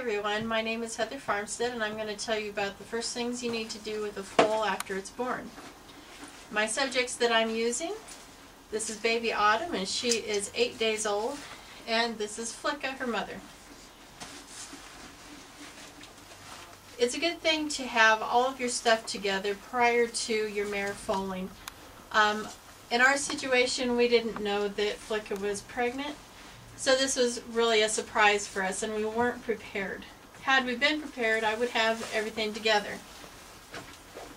everyone, my name is Heather Farmstead and I'm going to tell you about the first things you need to do with a foal after it's born. My subjects that I'm using, this is baby Autumn and she is 8 days old, and this is Flicka, her mother. It's a good thing to have all of your stuff together prior to your mare foaling. In our situation, we didn't know that Flicka was pregnant, so this was really a surprise for us and we weren't prepared. Had we been prepared, I would have everything together.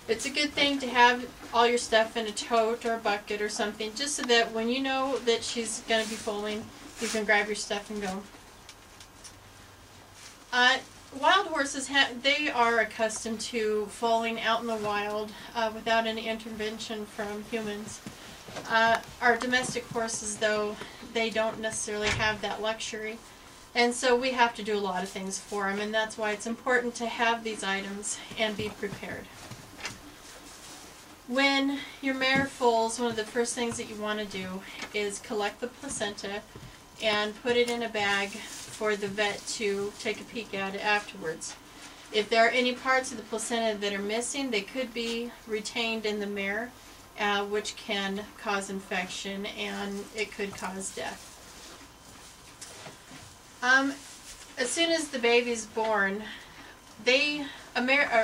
It's a good thing to have all your stuff in a tote or a bucket or something, just so that when you know that she's going to be foaling, you can grab your stuff and go. Wild horses, they are accustomed to foaling out in the wild without any intervention from humans. Our domestic horses, though, they don't necessarily have that luxury, and so we have to do a lot of things for them, and that's why it's important to have these items and be prepared. When your mare foals, one of the first things that you want to do is collect the placenta and put it in a bag for the vet to take a peek at it afterwards. If there are any parts of the placenta that are missing, they could be retained in the mare, which can cause infection and it could cause death. As soon as the baby's born, a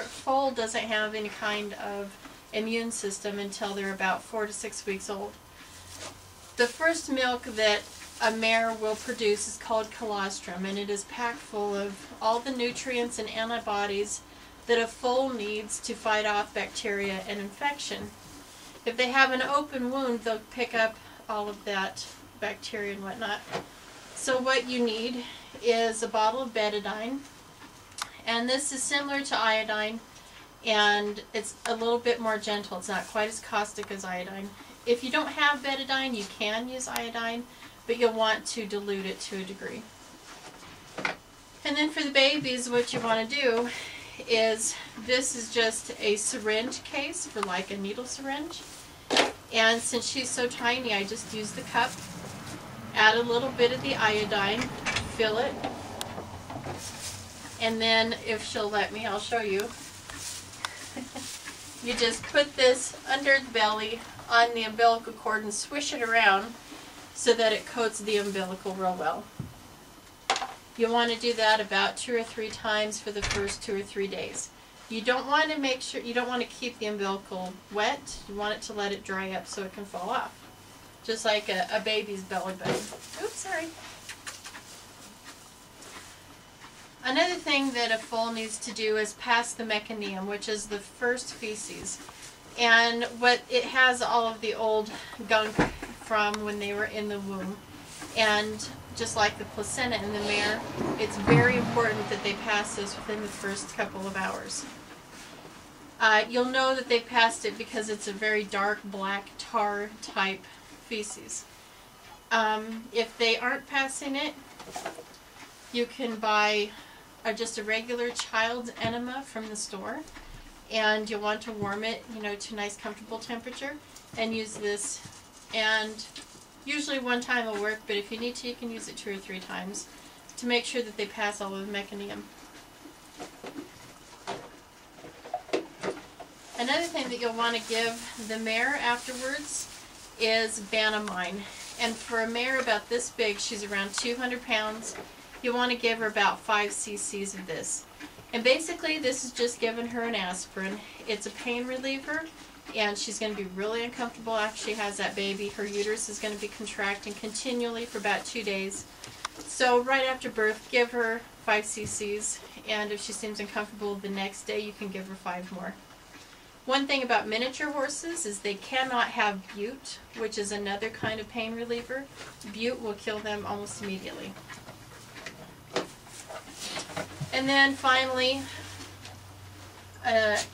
foal doesn't have any kind of immune system until they're about 4 to 6 weeks old. The first milk that a mare will produce is called colostrum, and it is packed full of all the nutrients and antibodies that a foal needs to fight off bacteria and infection. If they have an open wound, they'll pick up all of that bacteria and whatnot. So what you need is a bottle of betadine, and this is similar to iodine, and it's a little bit more gentle. It's not quite as caustic as iodine. If you don't have betadine, you can use iodine, but you'll want to dilute it to a degree. And then for the babies, what you want to do is, this is just a syringe case for like a needle syringe. And since she's so tiny, I just use the cup, add a little bit of the iodine, fill it, and then if she'll let me, I'll show you. You just put this under the belly on the umbilical cord and swish it around so that it coats the umbilical real well. You want to do that about 2 or 3 times for the first 2 or 3 days. You don't want to keep the umbilical wet. You want it to let it dry up so it can fall off. Just like a baby's belly button. Oops, sorry. Another thing that a foal needs to do is pass the meconium, which is the first feces. And it has all of the old gunk from when they were in the womb. And just like the placenta in the mare, it's very important that they pass this within the first couple of hours. You'll know that they passed it because it's a very dark black tar type feces. If they aren't passing it, you can buy just a regular child's enema from the store, and you'll want to warm it, to a nice comfortable temperature, and use this. And usually one time will work, but if you need to, you can use it 2 or 3 times to make sure that they pass all of the meconium. Another thing that you'll want to give the mare afterwards is Banamine. And for a mare about this big, she's around 200 pounds, you want to give her about 5 cc's of this. And basically this is just giving her an aspirin. It's a pain reliever, and she's going to be really uncomfortable after she has that baby. Her uterus is going to be contracting continually for about 2 days. So right after birth, give her 5 cc's, and if she seems uncomfortable the next day, you can give her 5 more. One thing about miniature horses is they cannot have bute, which is another kind of pain reliever. Bute will kill them almost immediately. And then finally,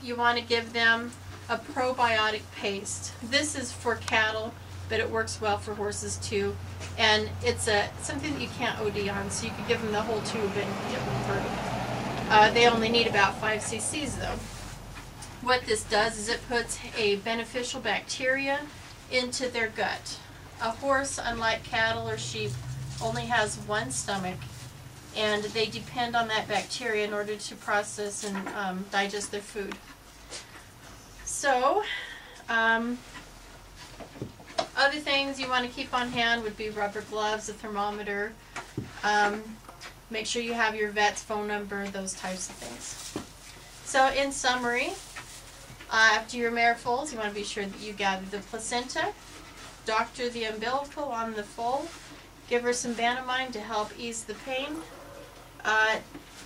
you want to give them a probiotic paste. This is for cattle, but it works well for horses too. And it's something that you can't OD on, so you can give them the whole tube and it won't hurt them. They only need about 5 cc's though. What this does is it puts a beneficial bacteria into their gut. A horse, unlike cattle or sheep, only has one stomach. and they depend on that bacteria in order to process and digest their food. So, other things you want to keep on hand would be rubber gloves, a thermometer. Make sure you have your vet's phone number, those types of things. So in summary, after your mare foals, you want to be sure that you gather the placenta, doctor the umbilical on the foal, give her some Banamine to help ease the pain,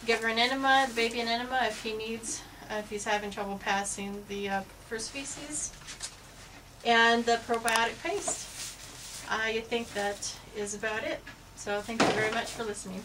give her an enema, the baby an enema if he needs, if he's having trouble passing the first feces, and the probiotic paste. I think that is about it. So thank you very much for listening.